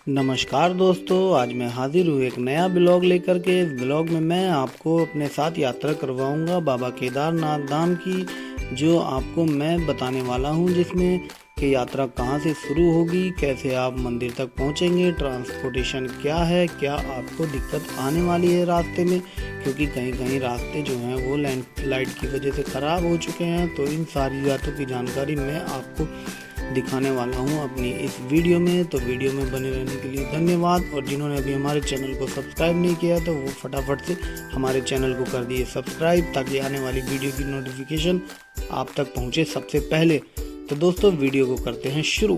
नमस्कार दोस्तों, आज मैं हाजिर हूँ एक नया ब्लॉग लेकर के। इस ब्लॉग में मैं आपको अपने साथ यात्रा करवाऊंगा बाबा केदारनाथ धाम की, जो आपको मैं बताने वाला हूँ, जिसमें कि यात्रा कहाँ से शुरू होगी, कैसे आप मंदिर तक पहुँचेंगे, ट्रांसपोर्टेशन क्या है, क्या आपको दिक्कत आने वाली है रास्ते में, क्योंकि कहीं कहीं रास्ते जो हैं वो लैंडस्लाइड की वजह से ख़राब हो चुके हैं। तो इन सारी बातों की जानकारी मैं आपको दिखाने वाला हूं अपनी इस वीडियो में। तो वीडियो में बने रहने के लिए धन्यवाद, और जिन्होंने अभी हमारे चैनल को सब्सक्राइब नहीं किया तो वो फटाफट से हमारे चैनल को कर दिए सब्सक्राइब, ताकि आने वाली वीडियो की नोटिफिकेशन आप तक पहुंचे सबसे पहले। तो दोस्तों, वीडियो को करते हैं शुरू।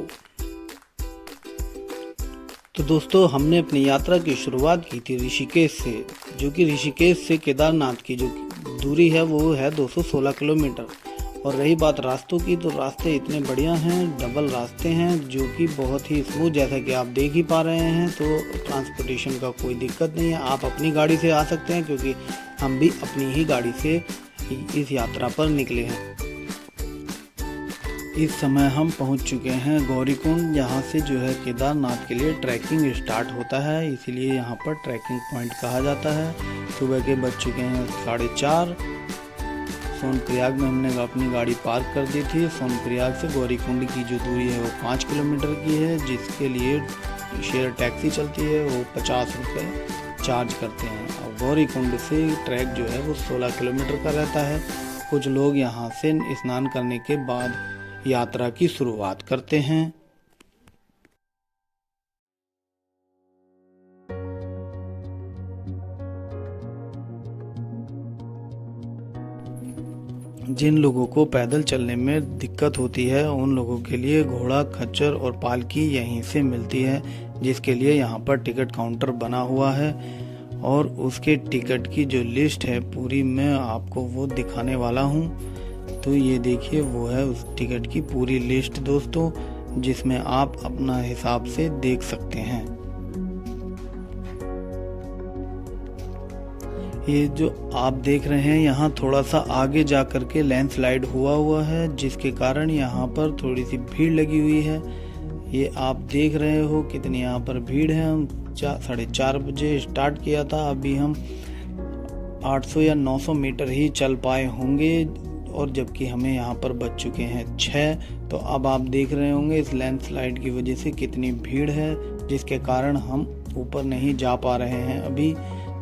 तो दोस्तों, हमने अपनी यात्रा की शुरुआत की थी ऋषिकेश से, जो कि ऋषिकेश से केदारनाथ की जो दूरी है वो है 216 किलोमीटर। और रही बात रास्तों की, तो रास्ते इतने बढ़िया हैं, डबल रास्ते हैं, जो कि बहुत ही स्मूथ, जैसा कि आप देख ही पा रहे हैं। तो ट्रांसपोर्टेशन का कोई दिक्कत नहीं है, आप अपनी गाड़ी से आ सकते हैं, क्योंकि हम भी अपनी ही गाड़ी से इस यात्रा पर निकले हैं। इस समय हम पहुंच चुके हैं गौरीकुंड, यहाँ से जो है केदारनाथ के लिए ट्रैकिंग स्टार्ट होता है, इसीलिए यहाँ पर ट्रैकिंग पॉइंट कहा जाता है। सुबह के बज चुके हैं 4:30। सोनप्रयाग में हमने अपनी गाड़ी पार्क कर दी थी। सोनप्रयाग से गौरीकुंड की जो दूरी है वो 5 किलोमीटर की है, जिसके लिए शेयर टैक्सी चलती है, वो 50 रुपये चार्ज करते हैं। और गौरीकुंड से ट्रैक जो है वो 16 किलोमीटर का रहता है। कुछ लोग यहाँ से स्नान करने के बाद यात्रा की शुरुआत करते हैं। जिन लोगों को पैदल चलने में दिक्कत होती है, उन लोगों के लिए घोड़ा, खच्चर और पालकी यहीं से मिलती है, जिसके लिए यहाँ पर टिकट काउंटर बना हुआ है। और उसके टिकट की जो लिस्ट है पूरी, मैं आपको वो दिखाने वाला हूँ। तो ये देखिए, वो है उस टिकट की पूरी लिस्ट दोस्तों, जिसमें आप अपना हिसाब से देख सकते हैं। ये जो आप देख रहे हैं, यहाँ थोड़ा सा आगे जा कर के लैंडस्लाइड हुआ है, जिसके कारण यहाँ पर थोड़ी सी भीड़ लगी हुई है। ये आप देख रहे हो कितनी यहाँ पर भीड़ है। हम 4:30 बजे स्टार्ट किया था, अभी हम 800 या 900 मीटर ही चल पाए होंगे, और जबकि हमें यहाँ पर बज चुके हैं 6। तो अब आप देख रहे होंगे इस लैंडस्लाइड की वजह से कितनी भीड़ है, जिसके कारण हम ऊपर नहीं जा पा रहे हैं अभी।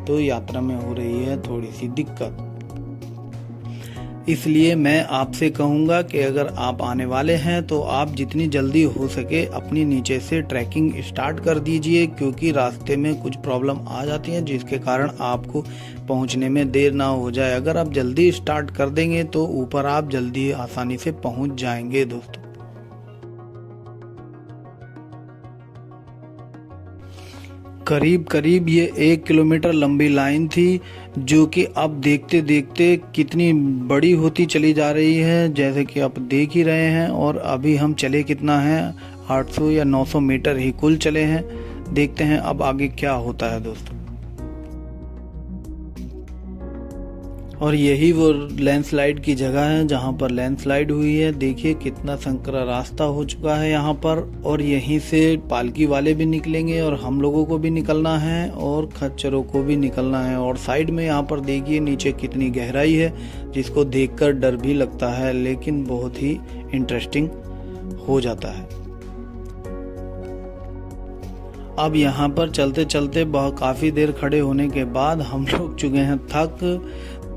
तो यात्रा में हो रही है थोड़ी सी दिक्कत। इसलिए मैं आपसे कहूँगा कि अगर आप आने वाले हैं तो आप जितनी जल्दी हो सके अपनी नीचे से ट्रैकिंग स्टार्ट कर दीजिए, क्योंकि रास्ते में कुछ प्रॉब्लम आ जाती है, जिसके कारण आपको पहुंचने में देर ना हो जाए। अगर आप जल्दी स्टार्ट कर देंगे तो ऊपर आप जल्दी आसानी से पहुंच जाएंगे दोस्तों। करीब करीब ये 1 किलोमीटर लंबी लाइन थी, जो कि अब देखते देखते कितनी बड़ी होती चली जा रही है, जैसे कि आप देख ही रहे हैं। और अभी हम चले कितना है, 800 या 900 मीटर ही कुल चले हैं। देखते हैं अब आगे क्या होता है दोस्तों। और यही वो लैंडस्लाइड की जगह है जहाँ पर लैंडस्लाइड हुई है। देखिए कितना संकरा रास्ता हो चुका है यहाँ पर, और यहीं से पालकी वाले भी निकलेंगे, और हम लोगों को भी निकलना है, और खच्चरों को भी निकलना है। और साइड में यहाँ पर देखिए नीचे कितनी गहराई है, जिसको देखकर डर भी लगता है, लेकिन बहुत ही इंटरेस्टिंग हो जाता है। अब यहाँ पर चलते चलते काफ़ी देर खड़े होने के बाद हम लोग चुके हैं थक।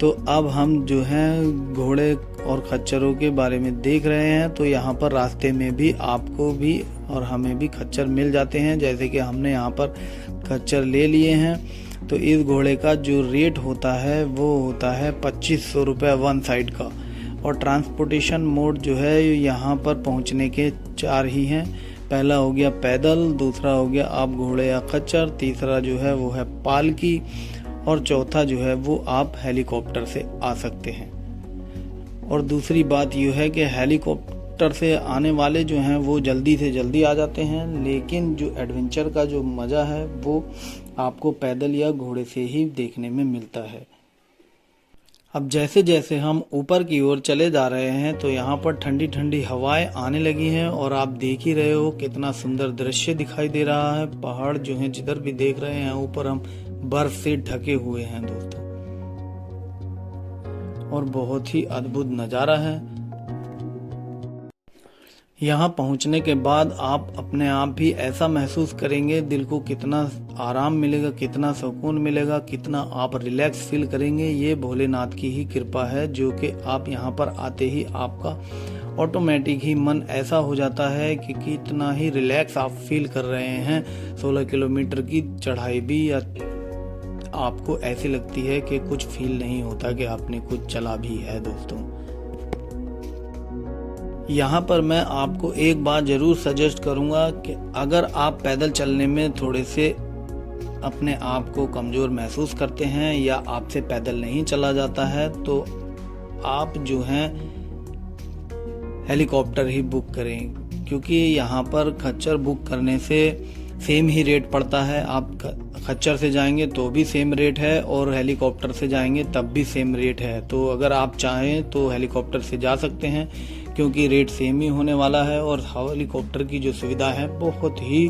तो अब हम जो हैं घोड़े और खच्चरों के बारे में देख रहे हैं। तो यहाँ पर रास्ते में भी आपको भी और हमें भी खच्चर मिल जाते हैं, जैसे कि हमने यहाँ पर खच्चर ले लिए हैं। तो इस घोड़े का जो रेट होता है वो होता है 2500 रुपये वन साइड का। और ट्रांसपोर्टेशन मोड जो है यहाँ पर पहुँचने के 4 ही हैं। पहला हो गया पैदल, दूसरा हो गया आप घोड़े या खच्चर, तीसरा जो है वो है पालकी, और चौथा जो है वो आप हेलीकॉप्टर से आ सकते हैं। और दूसरी बात यह है कि हेलीकॉप्टर से आने वाले जो हैं वो जल्दी से जल्दी आ जाते हैं, लेकिन जो एडवेंचर का जो मज़ा है वो आपको पैदल या घोड़े से ही देखने में मिलता है। अब जैसे जैसे हम ऊपर की ओर चले जा रहे हैं तो यहाँ पर ठंडी ठंडी हवाएं आने लगी हैं और आप देख ही रहे हो कितना सुंदर दृश्य दिखाई दे रहा है। पहाड़ जो हैं जिधर भी देख रहे हैं ऊपर हम बर्फ से ढके हुए हैं दोस्तों, और बहुत ही अद्भुत नज़ारा है। यहाँ पहुँचने के बाद आप अपने आप भी ऐसा महसूस करेंगे, दिल को कितना आराम मिलेगा, कितना सुकून मिलेगा, कितना आप रिलैक्स फील करेंगे। ये भोलेनाथ की ही कृपा है जो कि आप यहाँ पर आते ही आपका ऑटोमेटिक ही मन ऐसा हो जाता है कि कितना ही रिलैक्स आप फील कर रहे हैं। 16 किलोमीटर की चढ़ाई भी या आपको ऐसी लगती है कि कुछ फील नहीं होता कि आपने कुछ चला भी है दोस्तों। यहाँ पर मैं आपको एक बात जरूर सजेस्ट करूँगा कि अगर आप पैदल चलने में थोड़े से अपने आप को कमज़ोर महसूस करते हैं या आपसे पैदल नहीं चला जाता है तो आप जो हैं हेलीकॉप्टर ही बुक करें, क्योंकि यहाँ पर खच्चर बुक करने से सेम ही रेट पड़ता है। आप खच्चर से जाएंगे तो भी सेम रेट है और हेलीकॉप्टर से जाएंगे तब भी सेम रेट है। तो अगर आप चाहें तो हेलीकॉप्टर से जा सकते हैं क्योंकि रेट सेम ही होने वाला है। और हेलीकॉप्टर की जो सुविधा है बहुत ही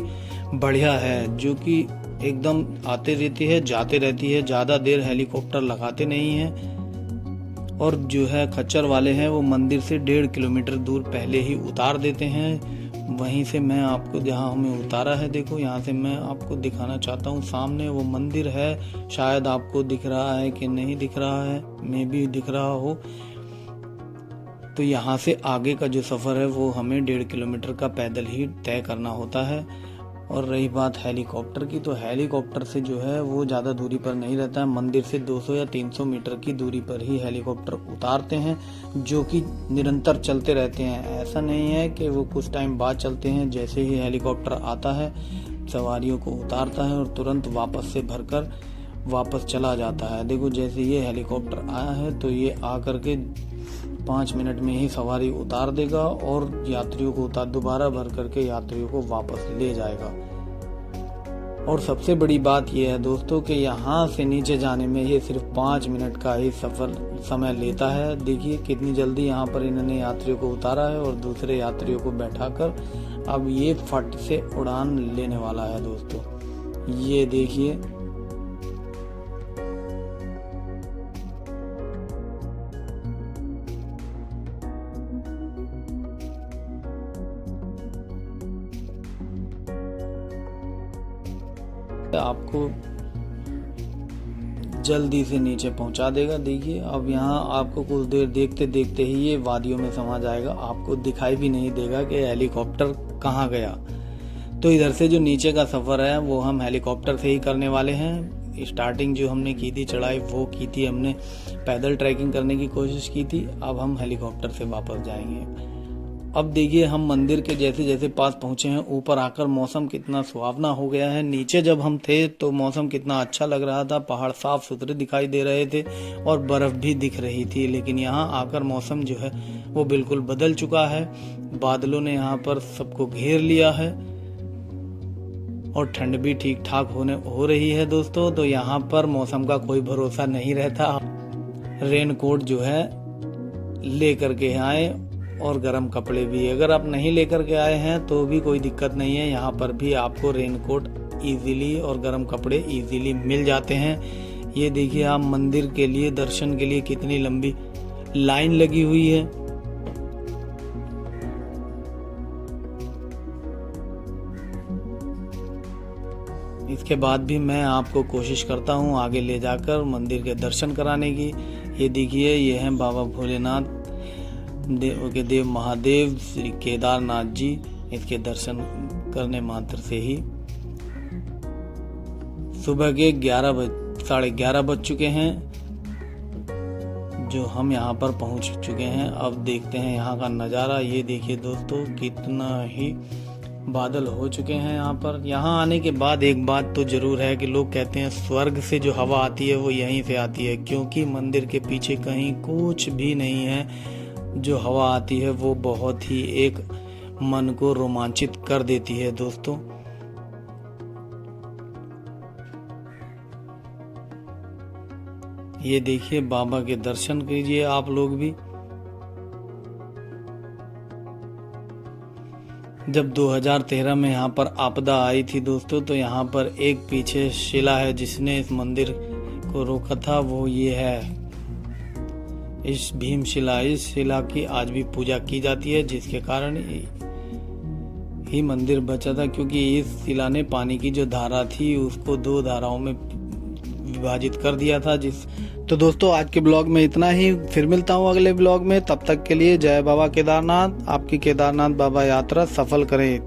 बढ़िया है, जो कि एकदम आते रहती है जाते रहती है, ज़्यादा देर हेलीकॉप्टर लगाते नहीं हैं। और जो है खच्चर वाले हैं वो मंदिर से 1.5 किलोमीटर दूर पहले ही उतार देते हैं। वहीं से मैं आपको जहाँ हमें उतारा है देखो, यहाँ से मैं आपको दिखाना चाहता हूँ। सामने वो मंदिर है, शायद आपको दिख रहा है कि नहीं दिख रहा है, मे भी दिख रहा हो। तो यहाँ से आगे का जो सफ़र है वो हमें 1.5 किलोमीटर का पैदल ही तय करना होता है। और रही बात हेलीकॉप्टर की, तो हेलीकॉप्टर से जो है वो ज़्यादा दूरी पर नहीं रहता है। मंदिर से 200 या 300 मीटर की दूरी पर ही हेलीकॉप्टर उतारते हैं, जो कि निरंतर चलते रहते हैं। ऐसा नहीं है कि वो कुछ टाइम बाद चलते हैं। जैसे ही हेलीकॉप्टर आता है सवारियों को उतारता है और तुरंत वापस से भरकर वापस चला जाता है। देखो जैसे ये हेलीकॉप्टर आया है तो ये आकर के 5 मिनट में ही सवारी उतार देगा और यात्रियों को दोबारा भर करके यात्रियों को वापस ले जाएगा। और सबसे बड़ी बात यह है दोस्तों कि यहाँ से नीचे जाने में ये सिर्फ 5 मिनट का ही समय लेता है। देखिए कितनी जल्दी यहाँ पर इन्होंने यात्रियों को उतारा है और दूसरे यात्रियों को बैठाकर अब ये फट से उड़ान लेने वाला है दोस्तों। ये देखिए आपको जल्दी से नीचे पहुंचा देगा। देखिए अब यहाँ आपको कुछ देर देखते देखते ही ये वादियों में समा जाएगा, आपको दिखाई भी नहीं देगा कि हेलीकॉप्टर कहाँ गया। तो इधर से जो नीचे का सफ़र है वो हम हेलीकॉप्टर से ही करने वाले हैं। स्टार्टिंग जो हमने की थी चढ़ाई वो की थी हमने पैदल ट्रैकिंग करने की कोशिश की थी, अब हम हेलीकॉप्टर से वापस जाएंगे। अब देखिए हम मंदिर के जैसे जैसे पास पहुंचे हैं, ऊपर आकर मौसम कितना सुहावना हो गया है। नीचे जब हम थे तो मौसम कितना अच्छा लग रहा था, पहाड़ साफ सुथरे दिखाई दे रहे थे और बर्फ भी दिख रही थी। लेकिन यहाँ आकर मौसम जो है वो बिल्कुल बदल चुका है। बादलों ने यहाँ पर सबको घेर लिया है और ठंड भी ठीक ठाक हो रही है दोस्तों। तो यहाँ पर मौसम का कोई भरोसा नहीं रहता। रेनकोट जो है ले करके आए और गर्म कपड़े भी, अगर आप नहीं लेकर के आए हैं तो भी कोई दिक्कत नहीं है। यहाँ पर भी आपको रेनकोट इजीली और गर्म कपड़े इजीली मिल जाते हैं। ये देखिए आप मंदिर के लिए दर्शन के लिए कितनी लंबी लाइन लगी हुई है। इसके बाद भी मैं आपको कोशिश करता हूँ आगे ले जाकर मंदिर के दर्शन कराने की। ये देखिए ये हैं बाबा भोलेनाथ देव महादेव श्री केदारनाथ जी। इसके दर्शन करने मात्र से ही सुबह के 11:30 बज चुके हैं जो हम यहाँ पर पहुँच चुके हैं। अब देखते हैं यहाँ का नज़ारा। ये देखिए दोस्तों कितना ही बादल हो चुके हैं यहाँ पर। यहाँ आने के बाद एक बात तो जरूर है कि लोग कहते हैं स्वर्ग से जो हवा आती है वो यहीं से आती है, क्योंकि मंदिर के पीछे कहीं कुछ भी नहीं है। जो हवा आती है वो बहुत ही एक मन को रोमांचित कर देती है दोस्तों। ये देखिए, बाबा के दर्शन कीजिए आप लोग भी। जब 2013 में यहाँ पर आपदा आई थी दोस्तों, तो यहाँ पर एक पीछे शिला है जिसने इस मंदिर को रोका था, वो ये है इस भीम शिला। इस शिला की आज भी पूजा की जाती है, जिसके कारण ही मंदिर बचा था, क्योंकि इस शिला ने पानी की जो धारा थी उसको 2 धाराओं में विभाजित कर दिया था। तो दोस्तों आज के ब्लॉग में इतना ही, फिर मिलता हूँ अगले ब्लॉग में। तब तक के लिए जय बाबा केदारनाथ। आपकी केदारनाथ बाबा यात्रा सफल करे।